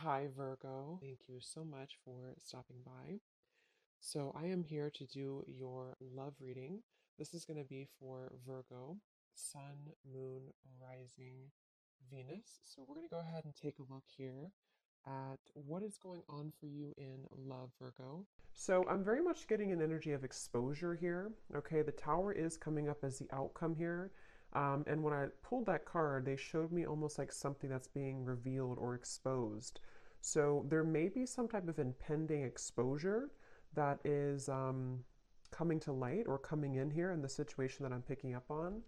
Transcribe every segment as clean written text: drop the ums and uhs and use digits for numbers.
Hi, Virgo. Thank you so much for stopping by. So, I am here to do your love reading. This is going to be for Virgo, Sun, Moon, Rising, Venus. So, we're going to go ahead and take a look here at what is going on for you in love, Virgo. So, I'm very much getting an energy of exposure here. Okay, the Tower is coming up as the outcome here. And when I pulled that card, they showed me almost like something that's being revealed or exposed. So there may be some type of impending exposure that is coming to light or coming in here in the situation that I'm picking up on.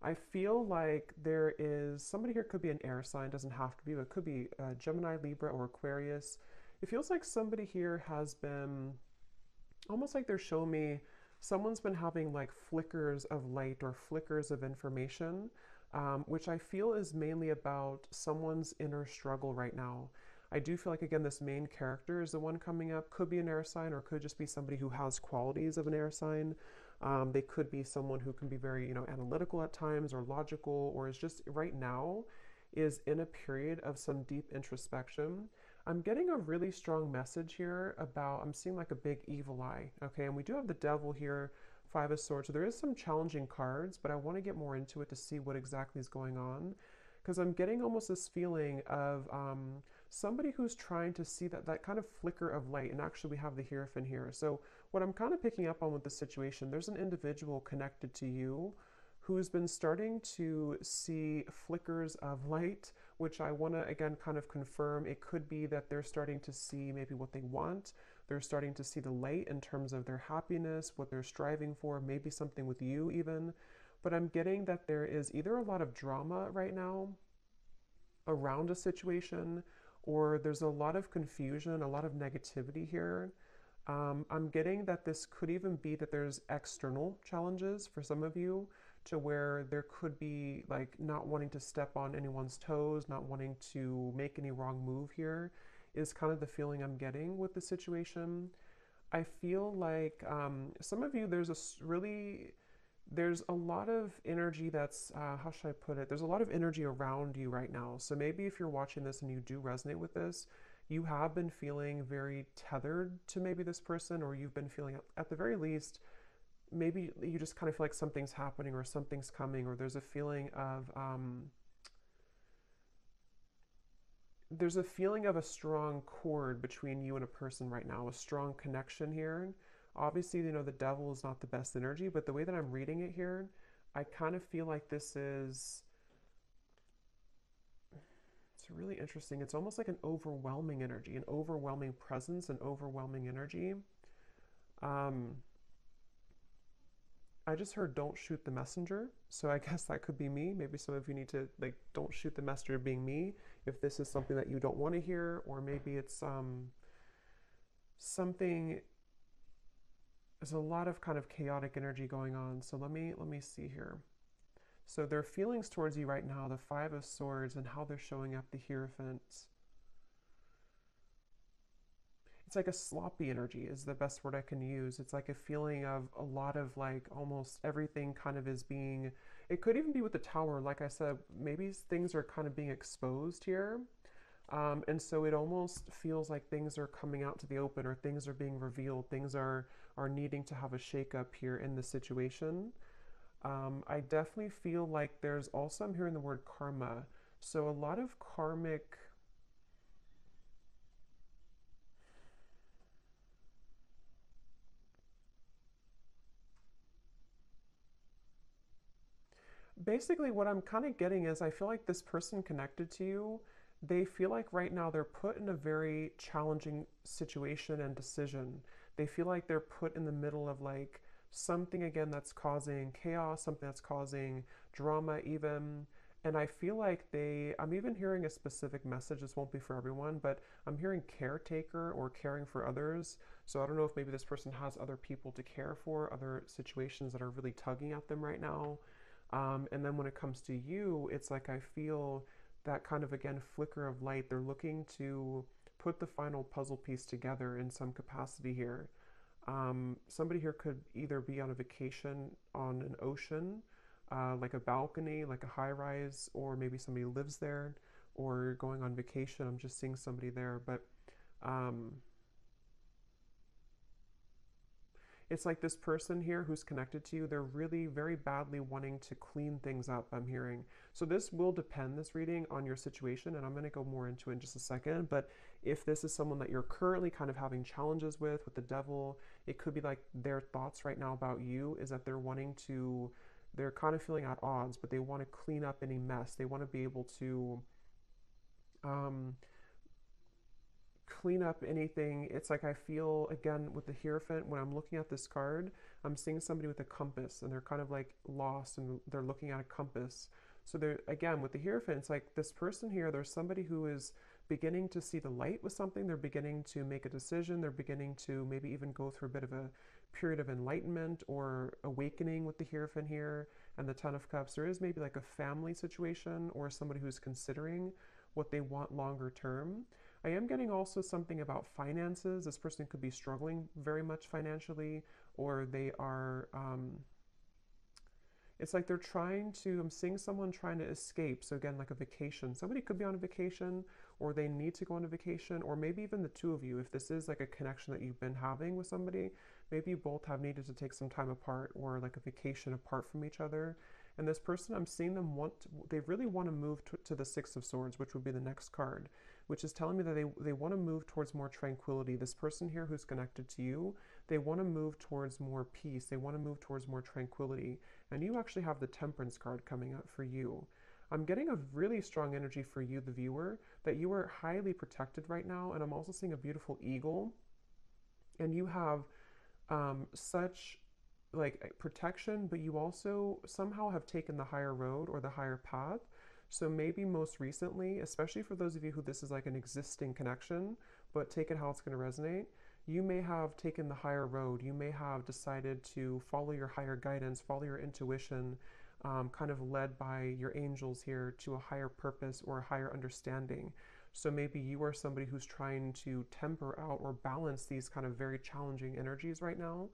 I feel like there is somebody here, could be an air sign, doesn't have to be, but it could be Gemini, Libra, or Aquarius. It feels like somebody here has been almost like they're showing me someone's been having like flickers of light or flickers of information, which I feel is mainly about someone's inner struggle right now. I do feel like, again, this main character is the one coming up. Could be an air sign or could just be somebody who has qualities of an air sign. They could be someone who can be very, analytical at times or logical, or is just right now is in a period of some deep introspection. I'm getting a really strong message here about, I'm seeing like a big evil eye, okay? And we do have the devil here, Five of Swords. So there is some challenging cards, but I want to get more into it to see what exactly is going on. Because I'm getting almost this feeling of somebody who's trying to see that kind of flicker of light. And actually, we have the Hierophant here. So, what I'm kind of picking up on with the situation, there's an individual connected to you who's been starting to see flickers of light, which I want to again kind of confirm. It could be that they're starting to see maybe what they want. They're starting to see the light in terms of their happiness, what they're striving for, maybe something with you even. But I'm getting that there is either a lot of drama right now around a situation, or there's a lot of confusion, a lot of negativity here. I'm getting that this could even be that there's external challenges for some of you, to where there could be like not wanting to step on anyone's toes, not wanting to make any wrong move here, is kind of the feeling I'm getting with the situation. I feel like some of you, there's a lot of energy that's, how should I put it? There's a lot of energy around you right now. So maybe if you're watching this and you do resonate with this, you have been feeling very tethered to maybe this person, or you've been feeling, at the very least, maybe you just kind of feel like something's happening or something's coming, or there's a feeling of a strong cord between you and a person right now, a strong connection here. Obviously, the devil is not the best energy, but the way that I'm reading it here, I kind of feel like this is, it's really interesting. It's almost like an overwhelming energy, an overwhelming presence, an overwhelming energy. Um, I just heard don't shoot the messenger. So I guess that could be me. Maybe some of you need to like don't shoot the messenger being me if this is something that you don't want to hear, or maybe it's something, there's a lot of kind of chaotic energy going on. So let me see here. So their feelings towards you right now, the Five of Swords, and how they're showing up, the Hierophant. It's like a sloppy energy is the best word I can use. It's like a feeling of a lot of like almost everything kind of is being, it could even be with the Tower. Like I said, maybe things are kind of being exposed here. And so it almost feels like things are coming out to the open, or things are being revealed. Things are needing to have a shakeup here in the situation. I definitely feel like there's also, I'm hearing the word karma. So a lot of karmic, basically what I'm kind of getting is I feel like this person connected to you, they feel like right now they're put in a very challenging situation and decision. They feel like they're put in the middle of like something again that's causing chaos, something that's causing drama even. And I feel like I'm even hearing a specific message. This won't be for everyone, but I'm hearing caretaker or caring for others. So I don't know if maybe this person has other people to care for, other situations that are really tugging at them right now. And then when it comes to you, it's like I feel that kind of, again, flicker of light. They're looking to put the final puzzle piece together in some capacity here. Somebody here could either be on a vacation on an ocean, like a balcony, like a high rise, or maybe somebody lives there. or you're going on vacation. I'm just seeing somebody there, but um, it's like this person here who's connected to you, they're really very badly wanting to clean things up, I'm hearing. So this will depend, this reading, on your situation, and I'm going to go more into it in just a second. But if this is someone that you're currently kind of having challenges with the devil, it could be like their thoughts right now about you is that they're wanting to, they're kind of feeling at odds, but they want to clean up any mess. They want to be able to um, clean up anything. It's like I feel, again, with the Hierophant, when I'm looking at this card, I'm seeing somebody with a compass and they're kind of like lost and they're looking at a compass. So they're, again, with the Hierophant, it's like this person here, there's somebody who is beginning to see the light with something. They're beginning to make a decision. They're beginning to maybe even go through a bit of a period of enlightenment or awakening with the Hierophant here and the Ten of Cups. There is maybe like a family situation or somebody who's considering what they want longer term. I am getting also something about finances. This person could be struggling very much financially, or they are, it's like they're trying to, I'm seeing someone trying to escape. So again, like a vacation. Somebody could be on a vacation, or they need to go on a vacation, or maybe even the two of you. If this is like a connection that you've been having with somebody, maybe you both have needed to take some time apart or like a vacation apart from each other. And this person, I'm seeing them they really want to move to the Six of Swords, which would be the next card, which is telling me that they want to move towards more tranquility. This person here who's connected to you, they want to move towards more peace. They want to move towards more tranquility. And you actually have the Temperance card coming up for you. I'm getting a really strong energy for you, the viewer, that you are highly protected right now. And I'm also seeing a beautiful eagle. And you have such like protection, but you also somehow have taken the higher road or the higher path. So maybe most recently, especially for those of you who this is like an existing connection, but take it how it's going to resonate, you may have taken the higher road. You may have decided to follow your higher guidance, follow your intuition, kind of led by your angels here to a higher purpose or a higher understanding. So maybe you are somebody who's trying to temper out or balance these kind of very challenging energies right now.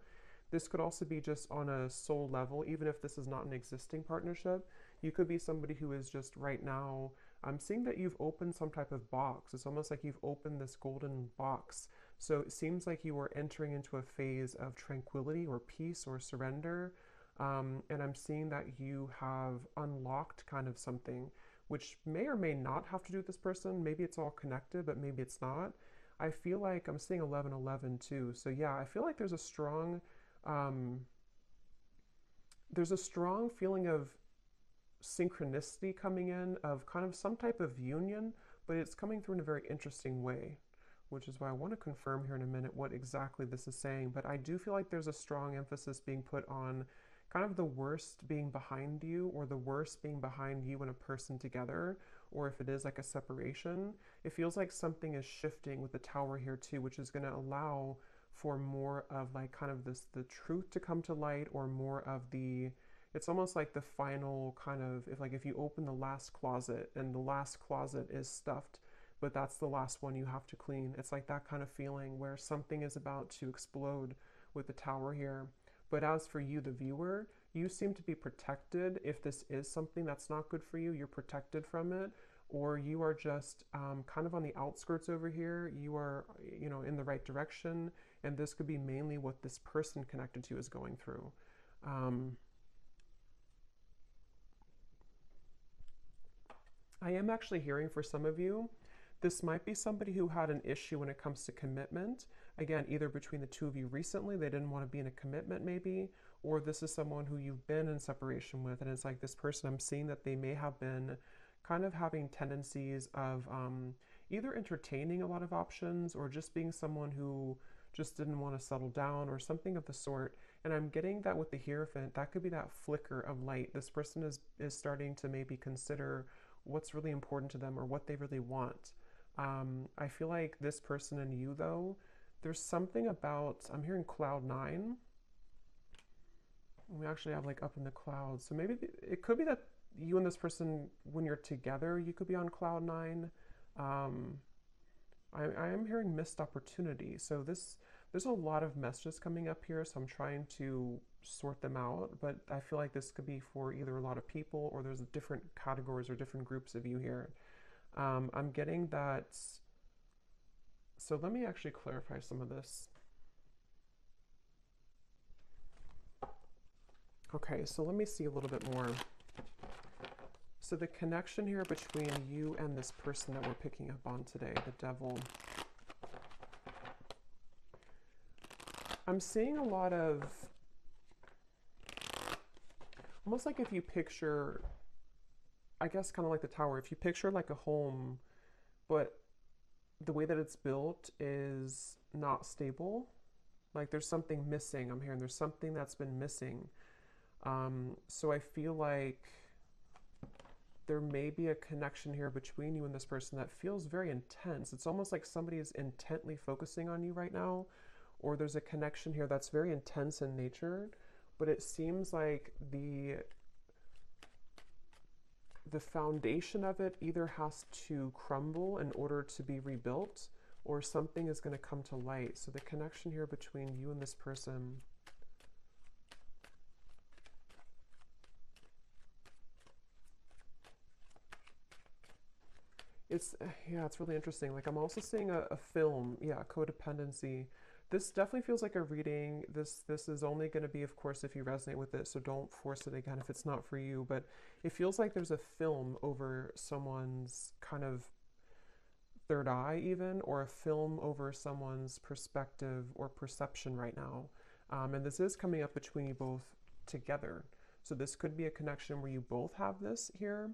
This could also be just on a soul level, even if this is not an existing partnership. You could be somebody who is just right now, I'm seeing that you've opened some type of box. It's almost like you've opened this golden box. So it seems like you are entering into a phase of tranquility or peace or surrender. And I'm seeing that you have unlocked kind of something, which may or may not have to do with this person. Maybe it's all connected, but maybe it's not. I feel like I'm seeing 1111 too. So yeah, I feel like um, there's a strong feeling of synchronicity coming in, of kind of some type of union, but it's coming through in a very interesting way, which is why I want to confirm here in a minute what exactly this is saying. But I do feel like there's a strong emphasis being put on kind of the worst being behind you, or the worst being behind you and a person together, or if it is like a separation, it feels like something is shifting with the Tower here too, which is going to allow for more of like kind of the truth to come to light, or more of it's almost like the final kind of, if you open the last closet and the last closet is stuffed, but that's the last one you have to clean. It's like that kind of feeling where something is about to explode with the Tower here. But as for you, the viewer, you seem to be protected. If this is something that's not good for you, you're protected from it, or you are just kind of on the outskirts over here. You are, in the right direction, and this could be mainly what this person connected to is going through. I am actually hearing for some of you, this might be somebody who had an issue when it comes to commitment. Again, either between the two of you recently, they didn't want to be in a commitment maybe, or this is someone who you've been in separation with, and it's like this person, I'm seeing that they may have been kind of having tendencies of either entertaining a lot of options, or just being someone who just didn't want to settle down or something of the sort. And I'm getting that with the Hierophant, that could be that flicker of light. This person is starting to maybe consider what's really important to them or what they really want. I feel like this person and you, though, there's something about, I'm hearing cloud nine. We actually have like up in the clouds. So maybe it could be that you and this person, when you're together, you could be on cloud nine. I am hearing missed opportunity. So there's a lot of messages coming up here, so I'm trying to sort them out, but I feel like this could be for either a lot of people, or there's different categories or different groups of you here. I'm getting that. So let me actually clarify some of this. Okay, so let me see a little bit more. So the connection here between you and this person that we're picking up on today, the devil. I'm seeing a lot of, almost like if you picture, I guess kind of like the tower, if you picture like a home, but the way that it's built is not stable. Like there's something missing. I'm hearing there's something that's been missing. So I feel like there may be a connection here between you and this person that feels very intense. It's almost like somebody is intently focusing on you right now, or there's a connection here that's very intense in nature, but it seems like the foundation of it either has to crumble in order to be rebuilt, or something is going to come to light. So the connection here between you and this person, it's really interesting. Like I'm also seeing a film, codependency. This definitely feels like a reading. This is only going to be, of course, if you resonate with it, so don't force it again if it's not for you, but it feels like there's a film over someone's kind of third eye even, or a film over someone's perspective or perception right now. And this is coming up between you both together. So this could be a connection where you both have this here,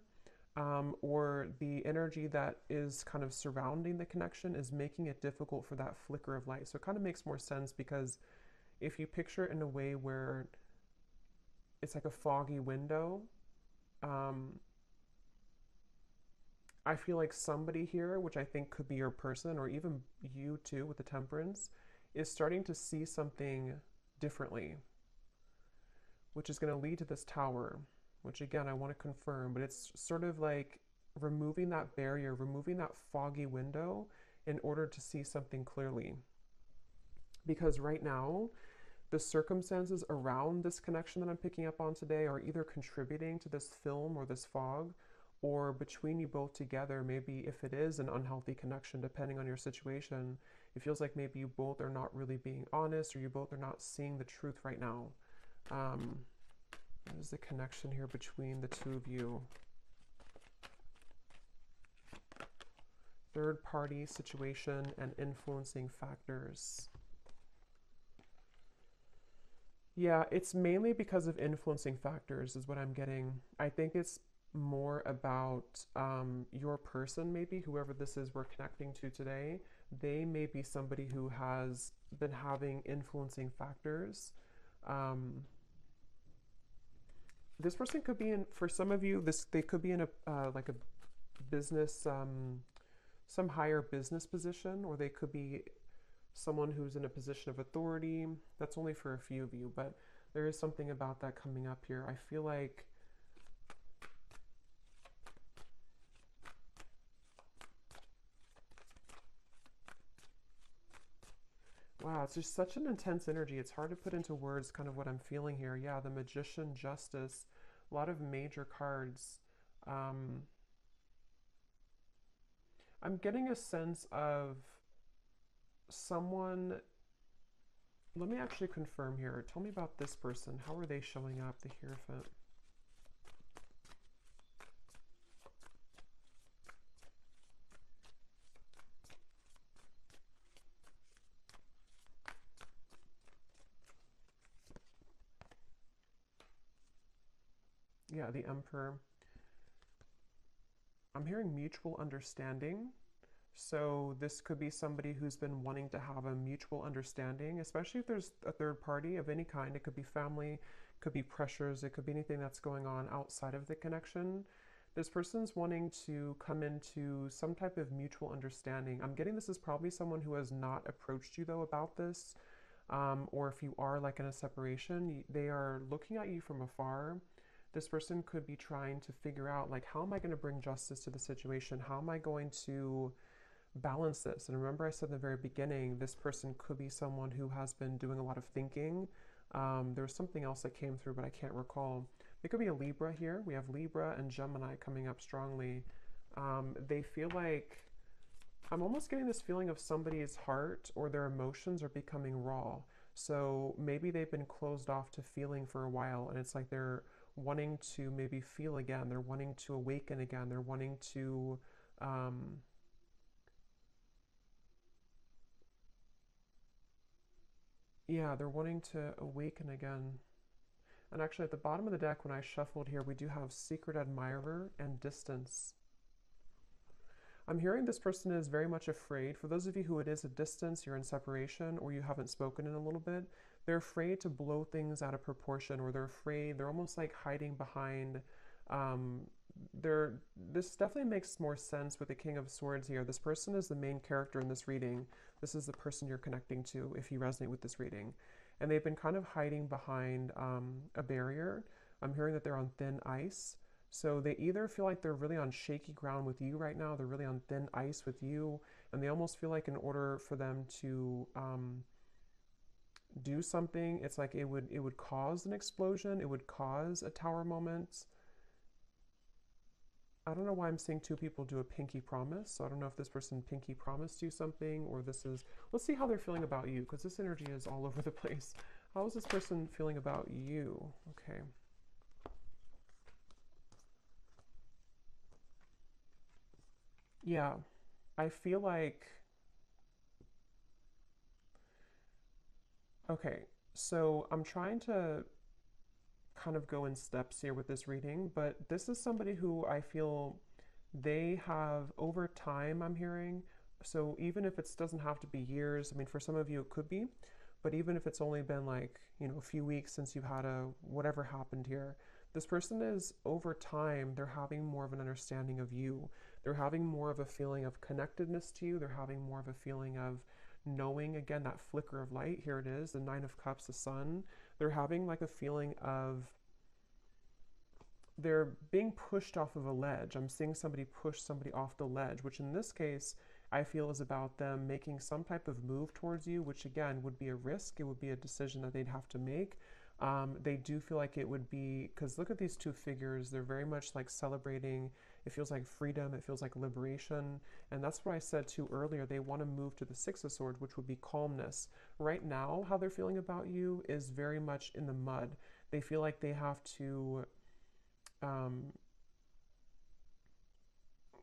or the energy that is kind of surrounding the connection is making it difficult for that flicker of light. So it kind of makes more sense, because if you picture it in a way where it's like a foggy window, I feel like somebody here, which I think could be your person, or even you too with the temperance, is starting to see something differently, which is going to lead to this tower, which again, I want to confirm, but it's sort of like removing that barrier, removing that foggy window in order to see something clearly. Because right now, the circumstances around this connection that I'm picking up on today are either contributing to this film or this fog, or between you both together, maybe if it is an unhealthy connection, depending on your situation, it feels like maybe you both are not really being honest, or you both are not seeing the truth right now. What is the connection here between the two of you? Third party situation and influencing factors. Yeah, it's mainly because of influencing factors is what I'm getting. I think it's more about your person, maybe, whoever this is we're connecting to today. They may be somebody who has been having influencing factors. This person could be in, for some of you, they could be in a like a business, some higher business position, or they could be someone who's in a position of authority. That's only for a few of you, but there is something about that coming up here. I feel like wow, it's just such an intense energy. It's hard to put into words kind of what I'm feeling here. Yeah, the Magician, Justice, a lot of major cards. I'm getting a sense of someone. Let me actually confirm here. Tell me about this person. How are they showing up, the Hierophant? Yeah, the Emperor. I'm hearing mutual understanding. So this could be somebody who's been wanting to have a mutual understanding, especially if there's a third party of any kind. It could be family, could be pressures, it could be anything that's going on outside of the connection. This person's wanting to come into some type of mutual understanding. I'm getting this is probably someone who has not approached you though about this, or if you are like in a separation, they are looking at you from afar. This person could be trying to figure out, like, how am I going to bring justice to the situation? How am I going to balance this? And remember, I said in the very beginning, this person could be someone who has been doing a lot of thinking. There's something else that came through, but I can't recall. It could be a Libra here. We have Libra and Gemini coming up strongly. They feel like, I'm almost getting this feeling of somebody's heart or their emotions are becoming raw. So maybe they've been closed off to feeling for a while, and it's like they're wanting to maybe feel again. They're wanting to awaken again. They're wanting to, um, yeah, they're wanting to awaken again. And actually, at the bottom of the deck, when I shuffled here, we do have secret admirer and distance. I'm hearing this person is very much afraid. For those of you who it is a distance, you're in separation, or you haven't spoken in a little bit, they're afraid to blow things out of proportion, or they're afraid, they're almost like hiding behind. Um, they're, this definitely makes more sense with the King of Swords here. This person is the main character in this reading. This is the person you're connecting to if you resonate with this reading. And they've been kind of hiding behind a barrier. I'm hearing that they're on thin ice. So they either feel like they're really on shaky ground with you right now, they're really on thin ice with you, and they almost feel like in order for them to do something, it's like it would cause an explosion, it would cause a tower moment. I don't know why I'm seeing two people do a pinky promise. So I don't know if this person pinky promised you something, or this is, let's see how they're feeling about you, because this energy is all over the place. How is this person feeling about you? Okay. Yeah, I feel like, okay, so I'm trying to kind of go in steps here with this reading, but this is somebody who I feel they have over time, I'm hearing. So even if it doesn't have to be years, I mean, for some of you it could be, but even if it's only been like, you know, a few weeks since you've had a whatever happened here, this person is over time, they're having more of an understanding of you. They're having more of a feeling of connectedness to you. They're having more of a feeling of knowing, again, that flicker of light. Here it is, the Nine of Cups, the sun. They're having like a feeling of they're being pushed off of a ledge. I'm seeing somebody push somebody off the ledge, which in this case, I feel is about them making some type of move towards you, which again would be a risk. It would be a decision that they'd have to make. They do feel like it would be, because look at these two figures, they're very much like celebrating. It feels like freedom, it feels like liberation. And that's what I said too earlier. They want to move to the Six of Swords, which would be calmness. Right now, how they're feeling about you is very much in the mud. They feel like they have to um,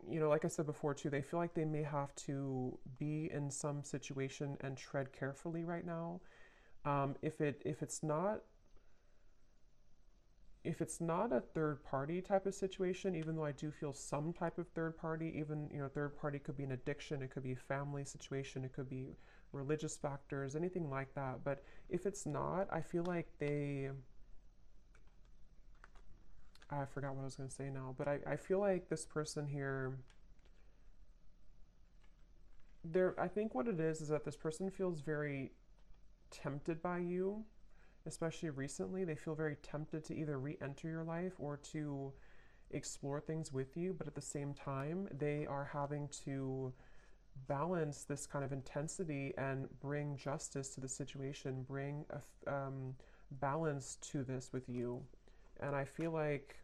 you know, like I said before too, they feel like they may have to be in some situation and tread carefully right now. If it's not a third party type of situation, even though I do feel some type of third party, even you know, third party could be an addiction, it could be a family situation, it could be religious factors, anything like that. But if it's not, I feel like I forgot what I was going to say now, but I feel like this person here, I think what it is that this person feels very tempted by you, especially recently. They feel very tempted to either re-enter your life or to explore things with you, but at the same time, they are having to balance this kind of intensity and bring justice to the situation, bring balance to this with you. And I feel like,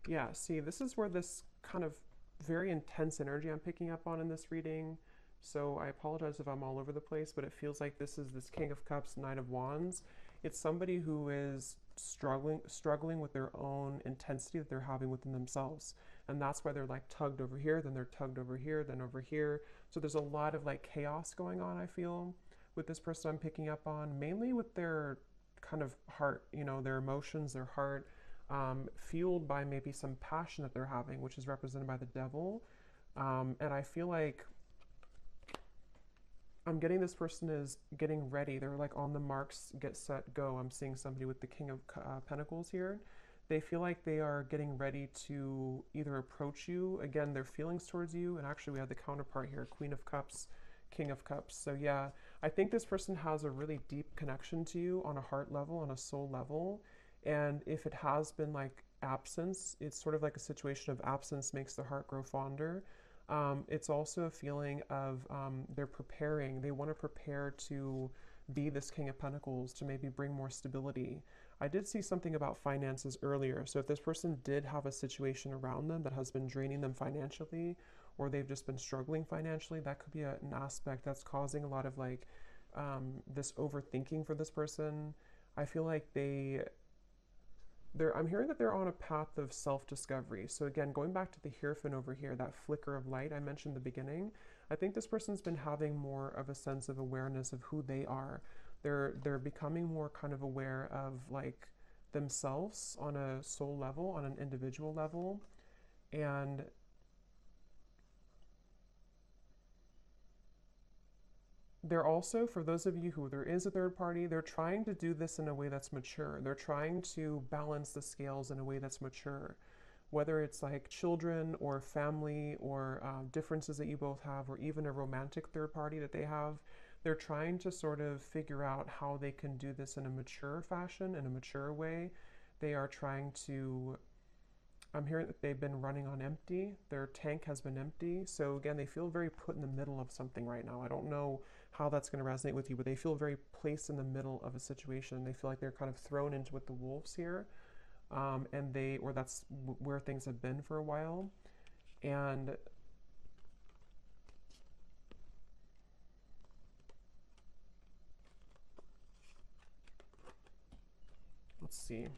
yeah, see, this is where this kind of very intense energy I'm picking up on in this reading. So I apologize if I'm all over the place, but it feels like this is this King of Cups, Knight of Wands. It's somebody who is struggling with their own intensity that they're having within themselves. And that's why they're like tugged over here, then they're tugged over here, then over here. So there's a lot of like chaos going on, I feel, with this person I'm picking up on, mainly with their kind of heart, you know, their emotions, their heart, fueled by maybe some passion that they're having, which is represented by the devil. And I feel like I'm getting this person is getting ready. They're like on the marks, get set, go. I'm seeing somebody with the King of Pentacles here. They feel like they are getting ready to either approach you, again, their feelings towards you, and actually we have the counterpart here, Queen of Cups, King of Cups. So yeah, I think this person has a really deep connection to you on a heart level, on a soul level. And if it has been like absence, it's sort of like a situation of absence makes the heart grow fonder. It's also a feeling of they're preparing, they want to prepare to be this King of Pentacles, to maybe bring more stability. I did see something about finances earlier. So if this person did have a situation around them that has been draining them financially, or they've just been struggling financially, that could be an aspect that's causing a lot of like this overthinking for this person. I feel like I'm hearing that they're on a path of self-discovery. So again, going back to the Hierophant over here, that flicker of light I mentioned in the beginning, I think this person's been having more of a sense of awareness of who they are. They're becoming more kind of aware of like themselves on a soul level, on an individual level. And they're also, for those of you who there is a third party, they're trying to do this in a way that's mature. They're trying to balance the scales in a way that's mature. Whether it's like children or family or differences that you both have, or even a romantic third party that they have, they're trying to sort of figure out how they can do this in a mature fashion, in a mature way. They are trying to, I'm hearing that they've been running on empty. Their tank has been empty. So again, they feel very put in the middle of something right now. I don't know how that's going to resonate with you, but they feel very placed in the middle of a situation. They feel like they're kind of thrown into with the wolves here. Or that's where things have been for a while. And let's see.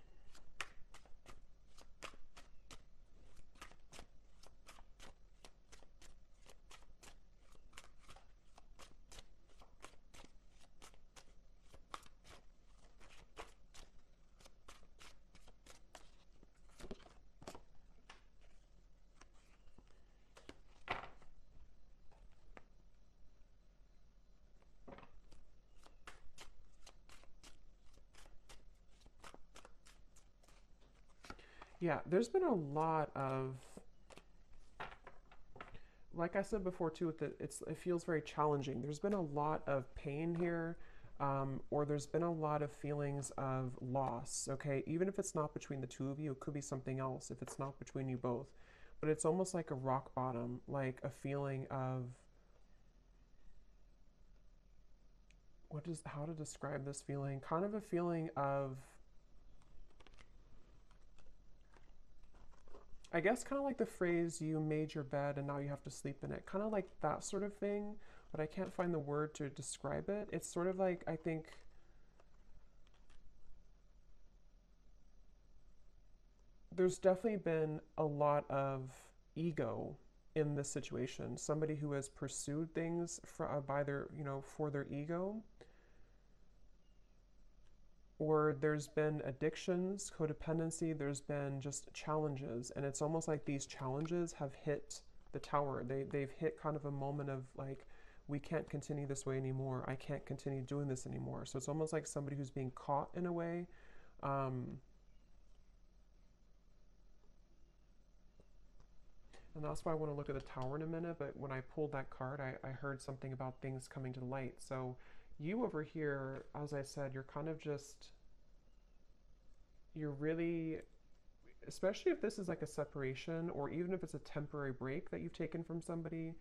Yeah, there's been a lot of, like I said before too, it feels very challenging. There's been a lot of pain here, or there's been a lot of feelings of loss. Okay, even if it's not between the two of you, it could be something else. If it's not between you both, but it's almost like a rock bottom, like a feeling of how to describe this feeling? Kind of a feeling of, I guess, kind of like the phrase, you made your bed and now you have to sleep in it. Kind of like that sort of thing, but I can't find the word to describe it. It's sort of like, I think, there's definitely been a lot of ego in this situation. Somebody who has pursued things by their, for their ego, or there's been addictions, codependency, there's been just challenges. And it's almost like these challenges have hit the tower. They've hit kind of a moment of like, we can't continue this way anymore. I can't continue doing this anymore. So it's almost like somebody who's being caught in a way. And that's why I want to look at the tower in a minute. But when I pulled that card, I heard something about things coming to light. So you over here, as I said, you're kind of just, you're really, especially if this is like a separation, or even if it's a temporary break that you've taken from somebody,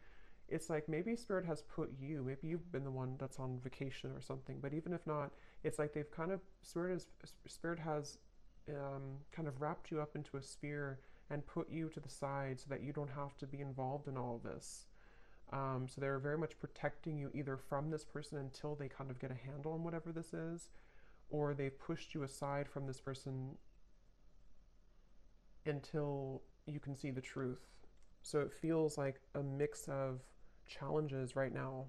it's like maybe Spirit has put you, maybe you've been the one that's on vacation or something, but even if not, it's like they've kind of, Spirit has kind of wrapped you up into a sphere and put you to the side so that you don't have to be involved in all of this. So they're very much protecting you either from this person until they kind of get a handle on whatever this is, or they've pushed you aside from this person until you can see the truth. So it feels like a mix of challenges right now.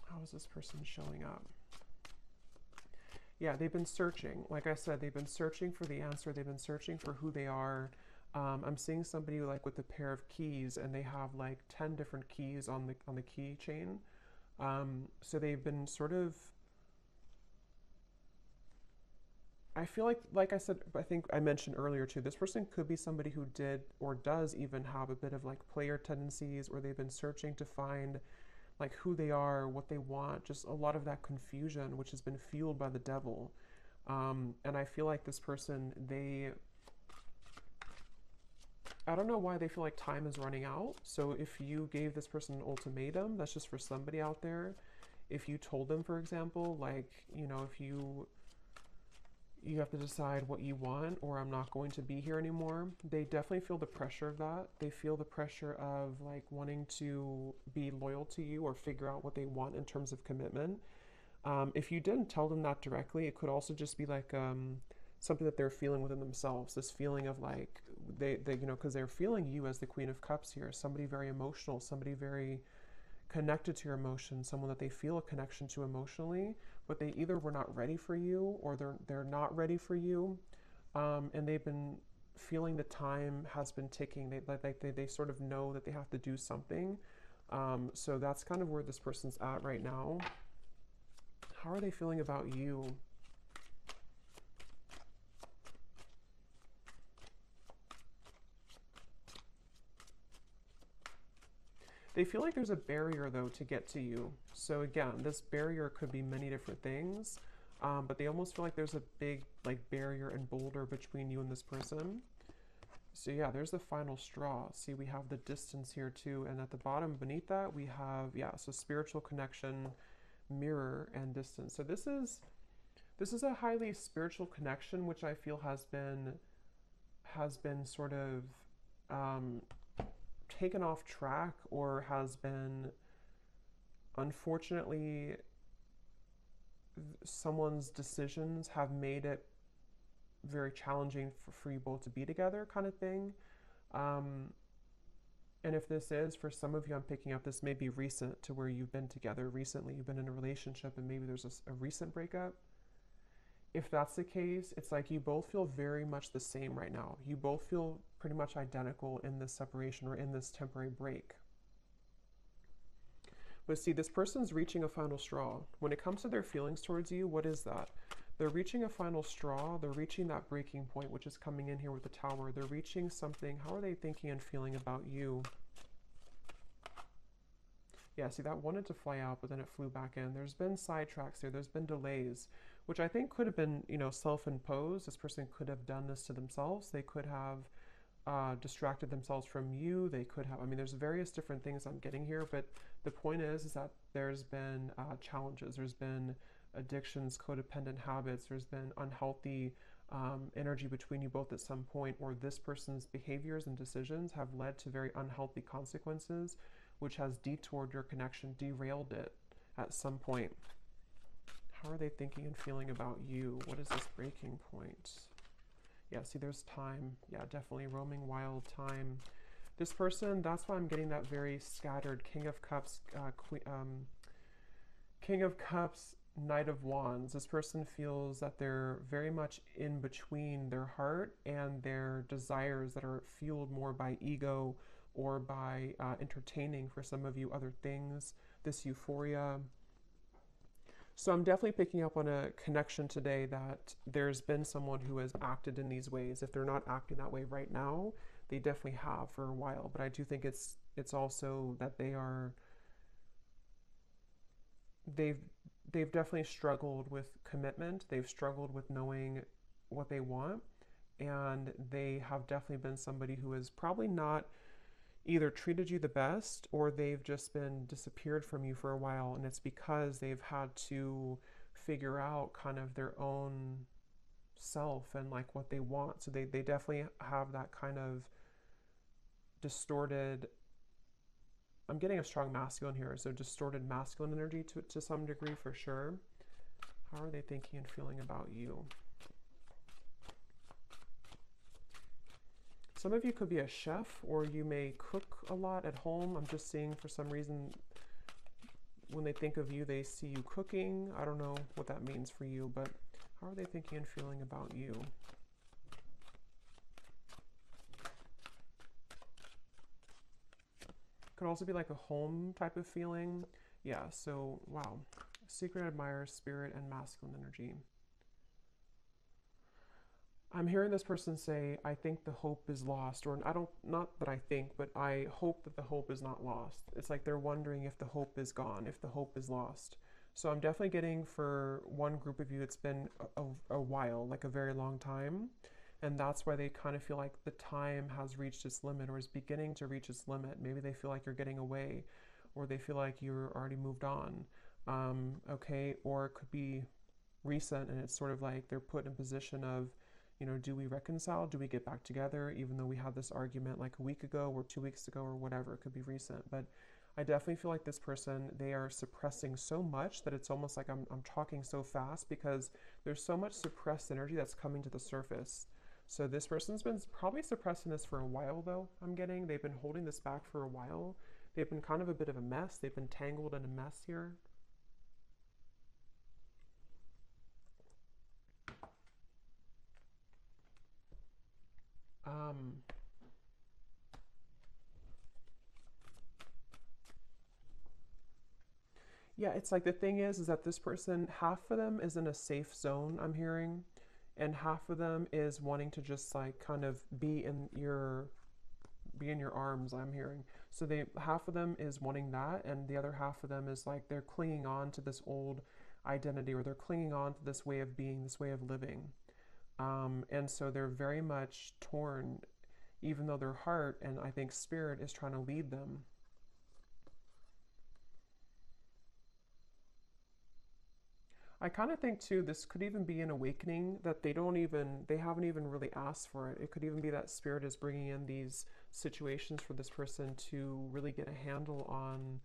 How is this person showing up? Yeah, they've been searching. Like I said, they've been searching for the answer. They've been searching for who they are. I'm seeing somebody like with a pair of keys, and they have like 10 different keys on the keychain. So they've been sort of, I feel like I said, I think I mentioned earlier too, this person could be somebody who did or does even have a bit of like player tendencies, or they've been searching to find like who they are, what they want, just a lot of that confusion, which has been fueled by the devil. And I feel like this person, I don't know why they feel like time is running out. So if you gave this person an ultimatum, that's just for somebody out there. If you told them, for example, like, if you have to decide what you want, or I'm not going to be here anymore, they definitely feel the pressure of that. They feel the pressure of like wanting to be loyal to you or figure out what they want in terms of commitment. If you didn't tell them that directly, it could also just be like something that they're feeling within themselves. This feeling of like they because they're feeling you as the Queen of Cups here, somebody very emotional, somebody very connected to your emotions, someone that they feel a connection to emotionally, but they either were not ready for you, or they're not ready for you, and they've been feeling the time has been ticking. They sort of know that they have to do something. So that's kind of where this person's at right now. How are they feeling about you? They feel like there's a barrier, though, to get to you. So again, this barrier could be many different things, but they almost feel like there's a big like barrier and boulder between you and this person. So yeah, there's the final straw. See, we have the distance here too, and at the bottom beneath that we have, yeah, so spiritual connection, mirror, and distance. So this is a highly spiritual connection, which I feel has been sort of um, taken off track, or has been, unfortunately, someone's decisions have made it very challenging for you both to be together, kind of thing. Um, and if this is, for some of you, I'm picking up, this may be recent, to where you've been together recently, you've been in a relationship, and maybe there's a recent breakup. If that's the case, it's like you both feel very much the same right now. You both feel pretty much identical in this separation, or in this temporary break. But see, this person's reaching a final straw. When it comes to their feelings towards you, what is that? They're reaching a final straw. They're reaching that breaking point, which is coming in here with the Tower. They're reaching something. How are they thinking and feeling about you? Yeah, see, that wanted to fly out, but then it flew back in. There's been sidetracks here. There's been delays, which I think could have been, self-imposed. This person could have done this to themselves. They could have distracted themselves from you. They could have, there's various different things I'm getting here, but the point is that there's been challenges. There's been addictions, codependent habits. There's been unhealthy energy between you both at some point, or this person's behaviors and decisions have led to very unhealthy consequences, which has detoured your connection, derailed it at some point. How are they thinking and feeling about you? What is this breaking point? Yeah, see, there's time. Yeah, definitely roaming wild, time. This person, that's why I'm getting that very scattered King of Cups, King of Cups, Knight of Wands. This person feels that they're very much in between their heart and their desires, that are fueled more by ego, or by entertaining, for some of you, other things, this euphoria. So I'm definitely picking up on a connection today, that there's been someone who has acted in these ways. If they're not acting that way right now, they definitely have for a while. But I do think it's also that they've definitely struggled with commitment. They've struggled with knowing what they want, and they have definitely been somebody who has probably not either treated you the best, or they've just been disappeared from you for a while, and it's because they've had to figure out kind of their own self and like what they want. So they definitely have that kind of distorted, I'm getting a strong masculine here, so distorted masculine energy to some degree, for sure. How are they thinking and feeling about you? Some of you could be a chef, or you may cook a lot at home. I'm just seeing, for some reason, when they think of you, they see you cooking. I don't know what that means for you, but how are they thinking and feeling about you? Could also be like a home type of feeling. Yeah, so wow. Secret admirer, spirit, and masculine energy. I'm hearing this person say, I think the hope is lost, or I don't, not that I think, but I hope that the hope is not lost. It's like they're wondering if the hope is gone, if the hope is lost. So I'm definitely getting for one group of you, it's been a while, like a very long time. And that's why they kind of feel like the time has reached its limit or is beginning to reach its limit. Maybe they feel like you're getting away, or they feel like you're already moved on. Okay, or it could be recent and it's sort of like they're put in a position of, do we reconcile? Do we get back together? Even though we had this argument like a week ago or 2 weeks ago or whatever, it could be recent. But I definitely feel like this person, they are suppressing so much that it's almost like I'm talking so fast because there's so much suppressed energy that's coming to the surface. So this person's been probably suppressing this for a while though, I'm getting. They've been holding this back for a while. They've been kind of a bit of a mess. They've been tangled in a mess here. Um, Yeah, it's like the thing is that this person, half of them is in a safe zone, I'm hearing, and half of them is wanting to just like kind of be in your arms, I'm hearing. So they half of them is wanting that, and the other half of them is like they're clinging on to this old identity, or they're clinging on to this way of being, this way of living. And so they're very much torn, even though their heart and I think spirit is trying to lead them. I kind of think too, this could even be an awakening that they haven't even really asked for it. It could even be that spirit is bringing in these situations for this person to really get a handle on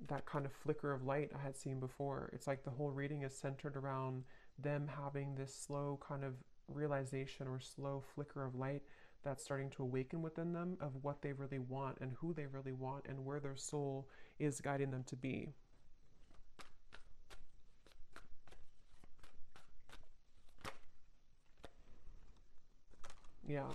that kind of flicker of light I had seen before. It's like the whole reading is centered around them having this slow kind of realization or slow flicker of light that's starting to awaken within them of what they really want and who they really want and where their soul is guiding them to be. Yeah.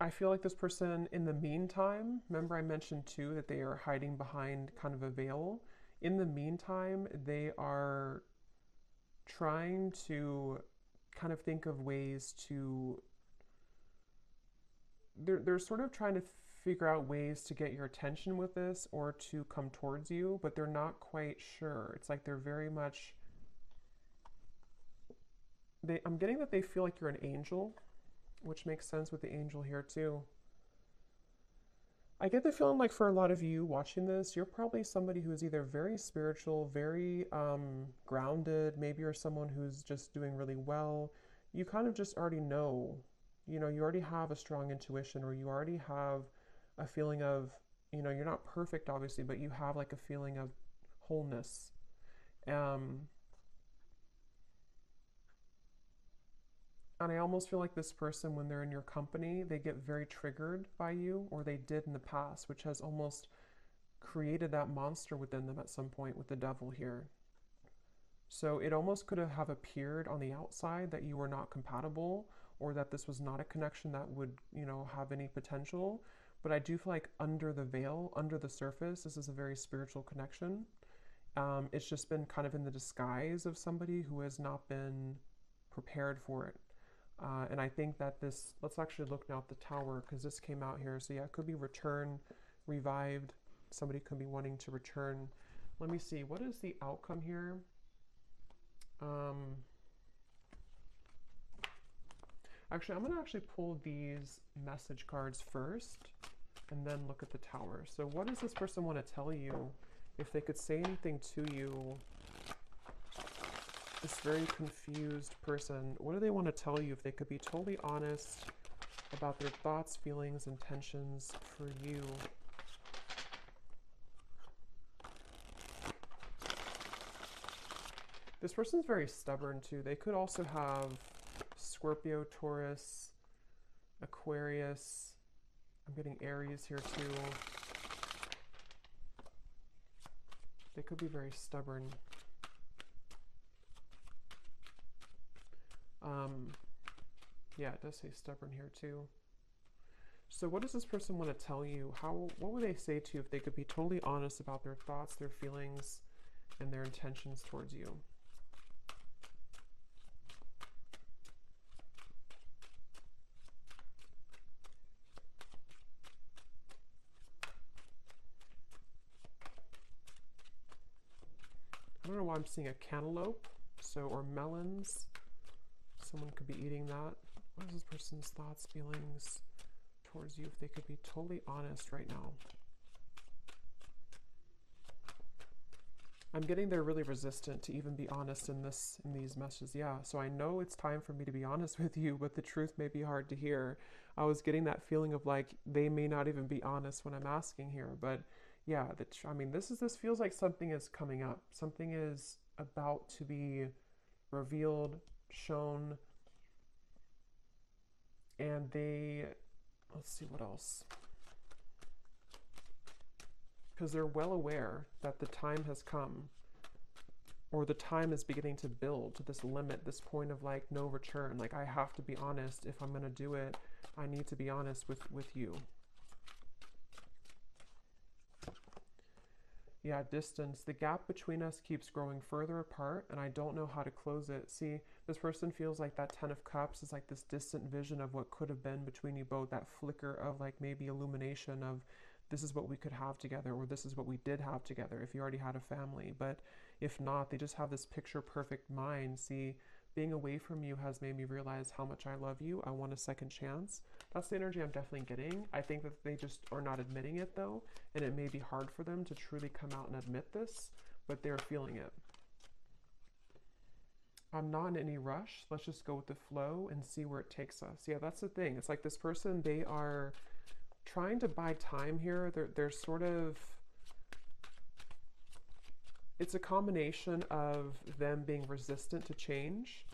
I feel like this person, in the meantime, remember I mentioned too that they are hiding behind kind of a veil. In the meantime, they are trying to kind of think of ways to, they're sort of trying to figure out ways to get your attention with this or to come towards you, but they're not quite sure. It's like they're very much, I'm getting that they feel like you're an angel, which makes sense with the angel here too. I get the feeling like for a lot of you watching this, you're probably somebody who is either very spiritual, very grounded, maybe you're someone who's just doing really well. You kind of just already know, you already have a strong intuition, or you already have a feeling of, you're not perfect obviously, but you have like a feeling of wholeness. Um, and I almost feel like this person, when they're in your company, they get very triggered by you, or they did in the past, which has almost created that monster within them at some point with the devil here. So it almost could have appeared on the outside that you were not compatible, or that this was not a connection that would, have any potential. But I do feel like under the veil, under the surface, this is a very spiritual connection. It's just been kind of in the disguise of somebody who has not been prepared for it. And I think that this, let's actually look now at the tower, because this came out here. So yeah, it could be return, revived. Somebody could be wanting to return. Let me see, what is the outcome here? Actually, I'm going to actually pull these message cards first and then look at the tower. So what does this person want to tell you? If they could say anything to you, this very confused person, what do they want to tell you? If they could be totally honest about their thoughts, feelings, intentions for you. This person's very stubborn too. They could also have Scorpio, Taurus, Aquarius. I'm getting Aries here too. They could be very stubborn. Yeah, it does say stubborn here too. So what does this person want to tell you? What would they say to you if they could be totally honest about their thoughts, their feelings, and their intentions towards you. I don't know why I'm seeing a cantaloupe, or melons. Someone could be eating that. What is this person's thoughts, feelings towards you if they could be totally honest right now? I'm getting they're really resistant to even be honest in these messages. Yeah, so I know it's time for me to be honest with you, but the truth may be hard to hear. I was getting that feeling of like they may not even be honest when I'm asking here, but yeah, I mean, this feels like something is coming up. Something is about to be revealed, shown, and let's see what else. Because they're well aware that the time has come, or the time is beginning to build to this limit, this point of like no return. Like I have to be honest. If I'm going to do it, I need to be honest with you. Yeah, distance. The gap between us keeps growing further apart, and I don't know how to close it. See, this person feels like that Ten of Cups is like this distant vision of what could have been between you both, that flicker of like maybe illumination of this is what we could have together, or this is what we did have together if you already had a family. But if not, they just have this picture perfect mind. See, being away from you has made me realize how much I love you. I want a second chance. That's the energy I'm definitely getting. I think that they just are not admitting it though, and it may be hard for them to truly come out and admit this, but they're feeling it. I'm not in any rush. Let's just go with the flow and see where it takes us. Yeah, that's the thing. It's like this person, they are trying to buy time here. They're sort of, it's a combination of them being resistant to change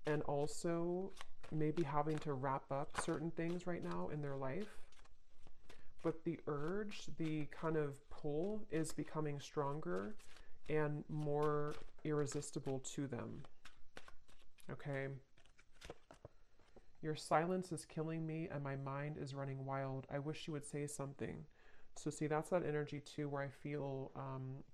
and also maybe having to wrap up certain things right now in their life. But the urge, the kind of pull is becoming stronger and more irresistible to them. Okay. Your silence is killing me and my mind is running wild. I wish you would say something. So see, that's that energy too, where I feel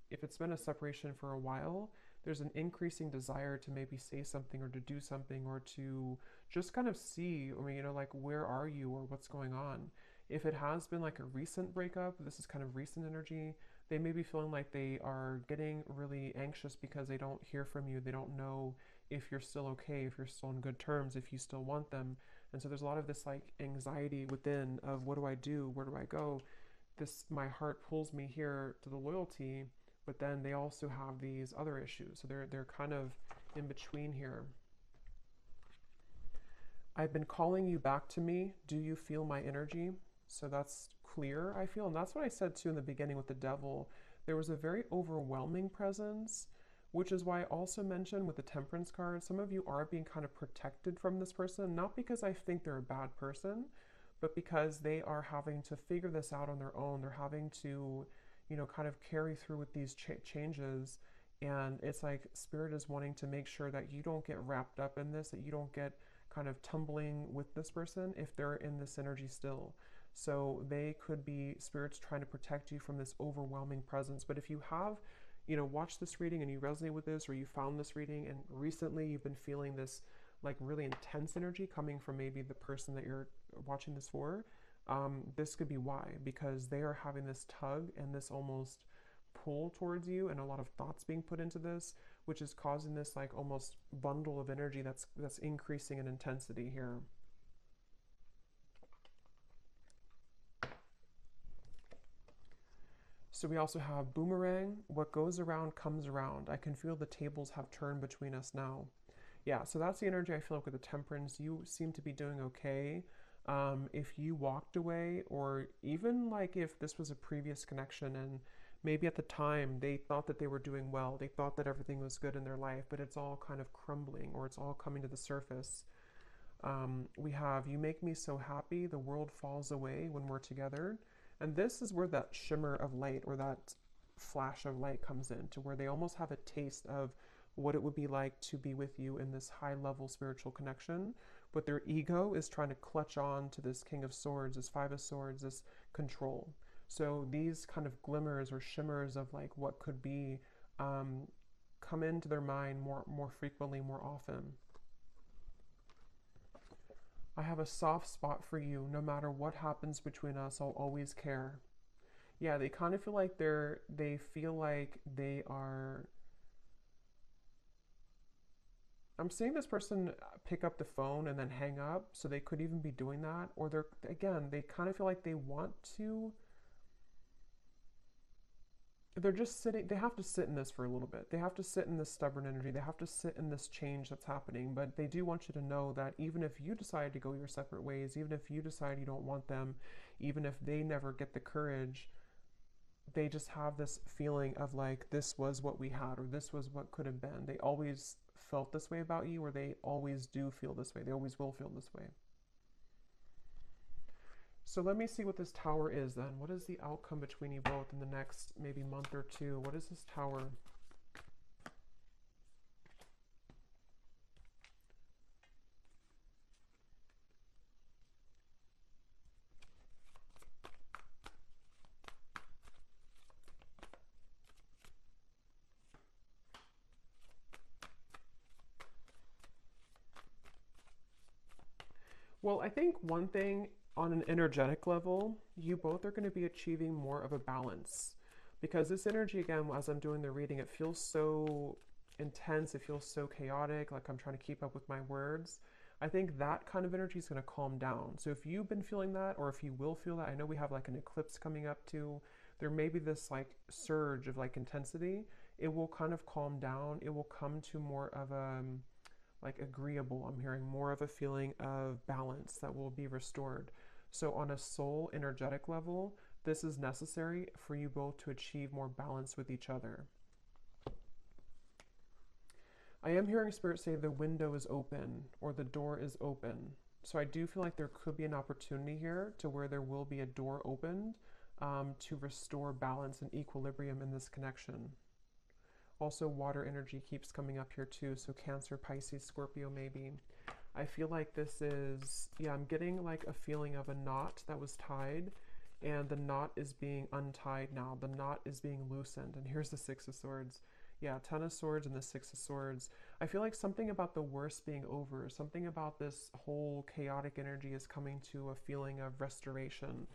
if it's been a separation for a while, there's an increasing desire to maybe say something or to do something or to just kind of see, or, you know, like, where are you or what's going on? If it has been like a recent breakup, this is kind of recent energy, they may be feeling like they are getting really anxious because they don't hear from you. They don't know if you're still okay, if you're still on good terms, if you still want them. And so there's a lot of this like anxiety within of what do I do? Where do I go? My heart pulls me here to the loyalty, but then they also have these other issues. So they're kind of in between here. I've been calling you back to me. Do you feel my energy? So that's clear, I feel. And that's what I said too in the beginning with the devil. There was a very overwhelming presence, which is why I also mentioned with the Temperance card, some of you are being kind of protected from this person, not because I think they're a bad person, but because they are having to figure this out on their own. They're having to, you know, kind of carry through with these changes. And it's like Spirit is wanting to make sure that you don't get wrapped up in this, that you don't get kind of tumbling with this person if they're in this energy still. So they could be, Spirit's trying to protect you from this overwhelming presence. But if you have, you know, watched this reading and you resonate with this, or you found this reading and recently you've been feeling this like really intense energy coming from maybe the person that you're watching this for, this could be why, because they are having this tug and this almost pull towards you and a lot of thoughts being put into this, which is causing this like almost bundle of energy that's increasing in intensity here. So we also have boomerang. What goes around comes around. I can feel the tables have turned between us now. Yeah, so that's the energy I feel like with the Temperance. You seem to be doing okay. If you walked away, or even like if this was a previous connection and maybe at the time they thought that they were doing well, they thought that everything was good in their life, but it's all kind of crumbling or it's all coming to the surface. We have, you make me so happy, the world falls away when we're together. And this is where that shimmer of light or that flash of light comes in, to where they almost have a taste of what it would be like to be with you in this high level spiritual connection. But their ego is trying to clutch on to this King of Swords, this Five of Swords, this control. So these kind of glimmers or shimmers of like what could be come into their mind more frequently, more often. I have a soft spot for you. No matter what happens between us, I'll always care. Yeah, they kind of feel like they feel like they are. I'm seeing this person pick up the phone and then hang up, so they could even be doing that. Or they're, again, they kind of feel like they want to. They're just sitting, they have to sit in this for a little bit. They have to sit in this stubborn energy. They have to sit in this change that's happening. But they do want you to know that even if you decide to go your separate ways, even if you decide you don't want them, even if they never get the courage, they just have this feeling of like, this was what we had, or this was what could have been. They always felt this way about you, or they always do feel this way. They always will feel this way. So let me see what this tower is then. What is the outcome between you both in the next maybe month or two? What is this tower? Well, I think one thing on an energetic level, you both are going to be achieving more of a balance. Because this energy, again, as I'm doing the reading, it feels so intense, it feels so chaotic, like I'm trying to keep up with my words. I think that kind of energy is going to calm down. So if you've been feeling that, or if you will feel that, I know we have like an eclipse coming up too. There may be this like surge of like intensity. It will kind of calm down. It will come to more of a like agreeable. I'm hearing more of a feeling of balance that will be restored. So on a soul energetic level, this is necessary for you both to achieve more balance with each other. I am hearing Spirit say the window is open or the door is open. So I do feel like there could be an opportunity here to where there will be a door opened to restore balance and equilibrium in this connection. Also, water energy keeps coming up here too. So Cancer, Pisces, Scorpio maybe. I feel like this is, yeah, I'm getting like a feeling of a knot that was tied, and the knot is being untied now. The knot is being loosened. And here's the Six of Swords. Yeah, Ten of Swords and the Six of Swords. I feel like something about the worst being over, something about this whole chaotic energy is coming to a feeling of restoration,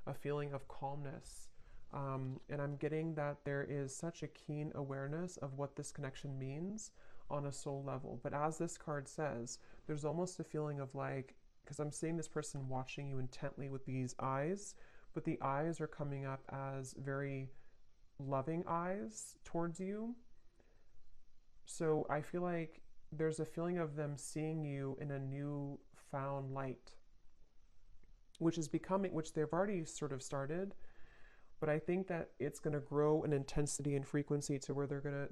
a feeling of calmness. And I'm getting that there is such a keen awareness of what this connection means on a soul level. But as this card says, there's almost a feeling of like, because I'm seeing this person watching you intently with these eyes, but the eyes are coming up as very loving eyes towards you. So I feel like there's a feeling of them seeing you in a new found light, which is becoming, which they've already sort of started. But I think that it's going to grow in intensity and frequency to where they're going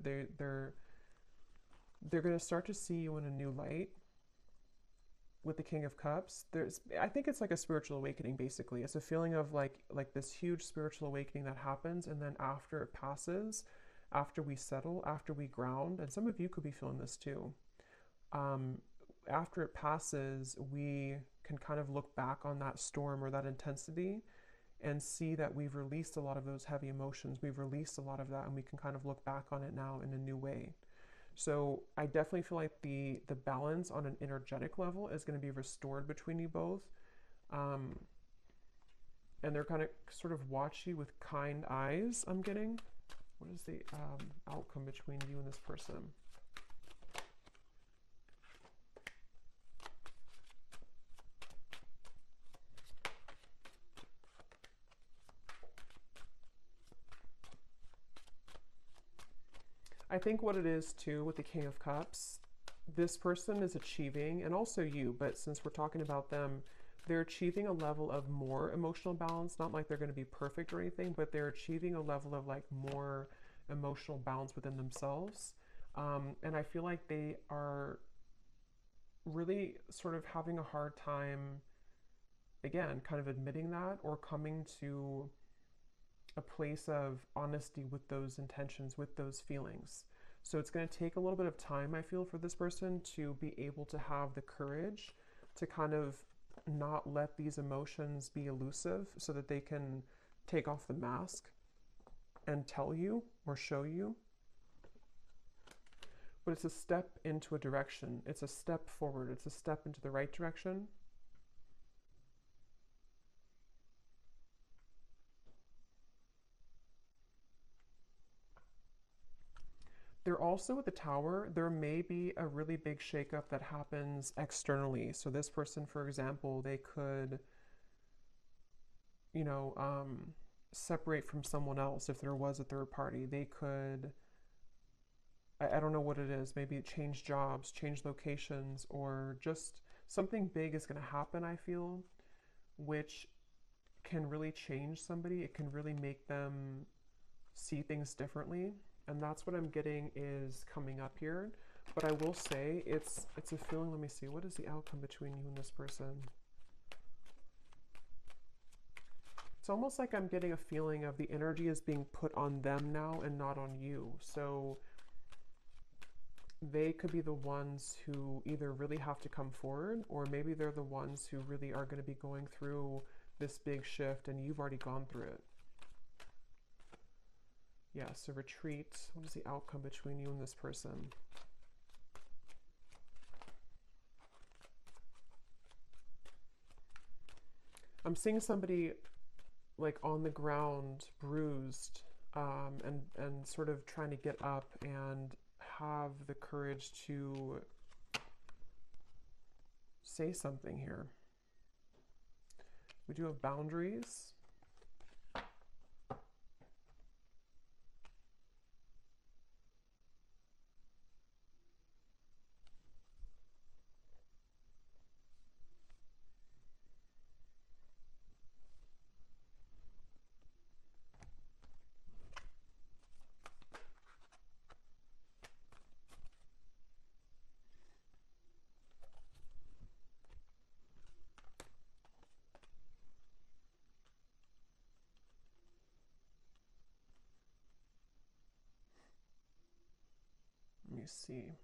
to start to see you in a new light. With the King of Cups, I think it's like a spiritual awakening. Basically, it's a feeling of like this huge spiritual awakening that happens, and then after it passes, after we settle, after we ground, and some of you could be feeling this too. After it passes, we can kind of look back on that storm or that intensity and see that we've released a lot of those heavy emotions. We've released a lot of that, and we can kind of look back on it now in a new way. So I definitely feel like the balance on an energetic level is going to be restored between you both. And they're going to sort of watch you with kind eyes, I'm getting. What is the outcome between you and this person? I think what it is too with the King of Cups, this person is achieving, and also you, but since we're talking about them, they're achieving a level of more emotional balance. Not like they're going to be perfect or anything, but they're achieving a level of like more emotional balance within themselves. And I feel like they are really sort of having a hard time, again, kind of admitting that or coming to a place of honesty with those intentions, with those feelings. So it's going to take a little bit of time, I feel, for this person to be able to have the courage to kind of not let these emotions be elusive so that they can take off the mask and tell you or show you. but it's a step into a direction. It's a step forward. It's a step into the right direction. They're also at the tower. There may be a really big shakeup that happens externally. So this person, for example, they could, you know, separate from someone else if there was a third party. They could, I don't know what it is, maybe change jobs, change locations, or just something big is going to happen, I feel, which can really change somebody. It can really make them see things differently. And that's what I'm getting is coming up here. But I will say it's a feeling. Let me see. What is the outcome between you and this person? It's almost like I'm getting a feeling of the energy is being put on them now and not on you. So they could be the ones who either really have to come forward, or maybe they're the ones who really are going to be going through this big shift and you've already gone through it. Yeah, so retreat. What is the outcome between you and this person? I'm seeing somebody like on the ground, bruised, and sort of trying to get up and have the courage to say something here. We do have boundaries. Let me see.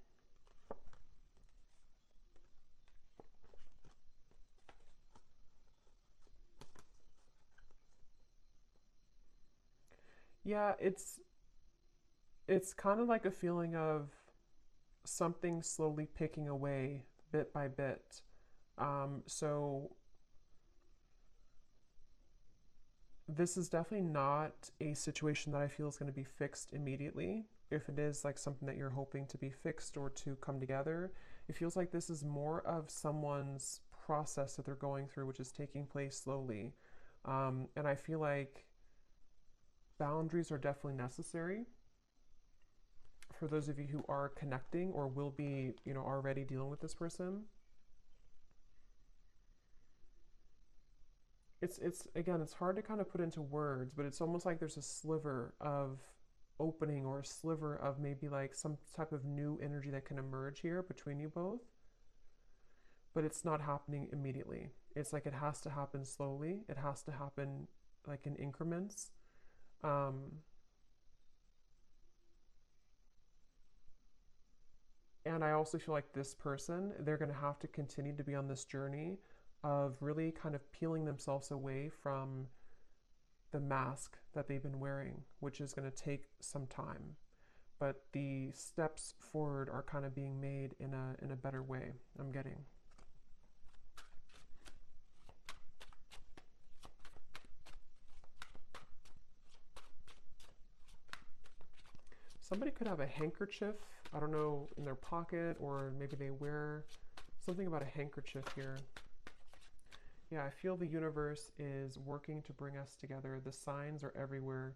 Yeah, it's kind of like a feeling of something slowly picking away bit by bit. So this is definitely not a situation that I feel is going to be fixed immediately. If it is like something that you're hoping to be fixed or to come together, it feels like this is more of someone's process that they're going through, which is taking place slowly. And I feel like boundaries are definitely necessary for those of you who are connecting or will be, already dealing with this person. It's again, it's hard to kind of put into words, but it's almost like there's a sliver of opening or a sliver of maybe like some type of new energy that can emerge here between you both, but it's not happening immediately. It's like it has to happen slowly. It has to happen like in increments. Um, and I also feel like this person, they're going to have to continue to be on this journey of really kind of peeling themselves away from the mask that they've been wearing, which is going to take some time. But the steps forward are kind of being made in a better way, I'm getting. Somebody could have a handkerchief, I don't know, in their pocket, or maybe they wear something about a handkerchief here. Yeah, I feel the universe is working to bring us together. The signs are everywhere.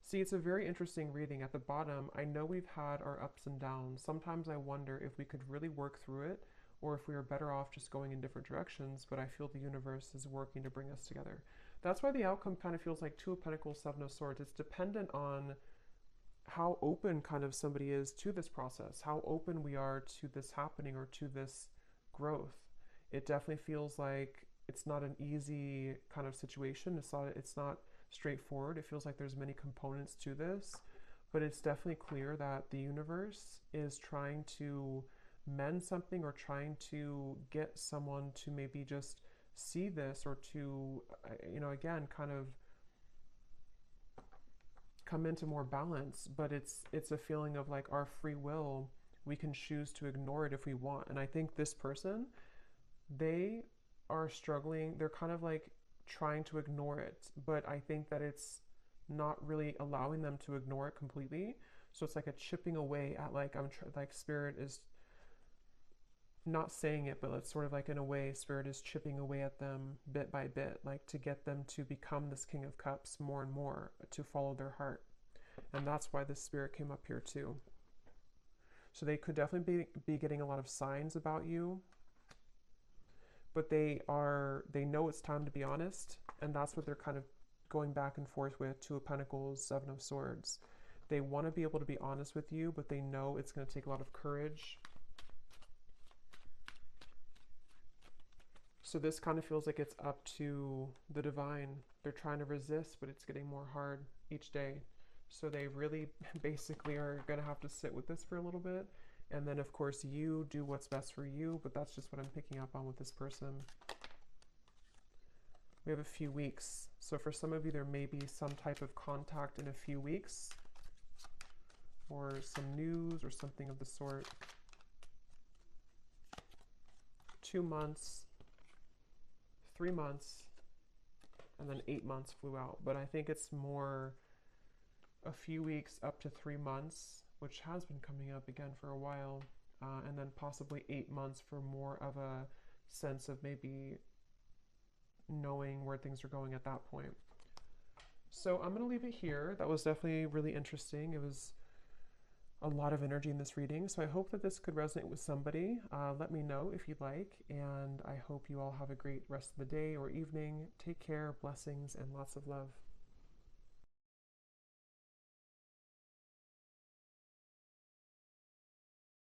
See, it's a very interesting reading. At the bottom, I know we've had our ups and downs. Sometimes I wonder if we could really work through it, or if we are better off just going in different directions, but I feel the universe is working to bring us together. That's why the outcome kind of feels like Two of Pentacles, Seven of Swords. It's dependent on how open kind of somebody is to this process, how open we are to this happening or to this growth. It definitely feels like it's not an easy kind of situation. It's not straightforward. It feels like there's many components to this, but it's definitely clear that the universe is trying to mend something or trying to get someone to maybe just see this or to, again, kind of come into more balance. But it's a feeling of like our free will we can choose to ignore it if we want. And I think this person, they are struggling. They're kind of like trying to ignore it, but I think that it's not really allowing them to ignore it completely. So it's like a chipping away at, like, like spirit is not saying it, but it's sort of like, in a way, spirit is chipping away at them bit by bit, like to get them to become this King of Cups more and more, to follow their heart. And that's why this spirit came up here too. So they could definitely be getting a lot of signs about you, but they know it's time to be honest, and that's what they're kind of going back and forth with. Two of Pentacles, Seven of Swords. They want to be able to be honest with you, but they know it's going to take a lot of courage. So this kind of feels like it's up to the divine. They're trying to resist, but it's getting more hard each day. So they really basically are going to have to sit with this for a little bit. And then, of course, you do what's best for you, but that's just what I'm picking up on with this person. We have a few weeks. So for some of you, there may be some type of contact in a few weeks, or some news or something of the sort. 2 months, 3 months, and then 8 months flew out. But I think it's more a few weeks up to 3 months, which has been coming up again for a while, and then possibly 8 months for more of a sense of maybe knowing where things are going at that point. So I'm going to leave it here. That was definitely really interesting. It was a lot of energy in this reading, so I hope that this could resonate with somebody. Let me know if you'd like, and I hope you all have a great rest of the day or evening. Take care, blessings, and lots of love.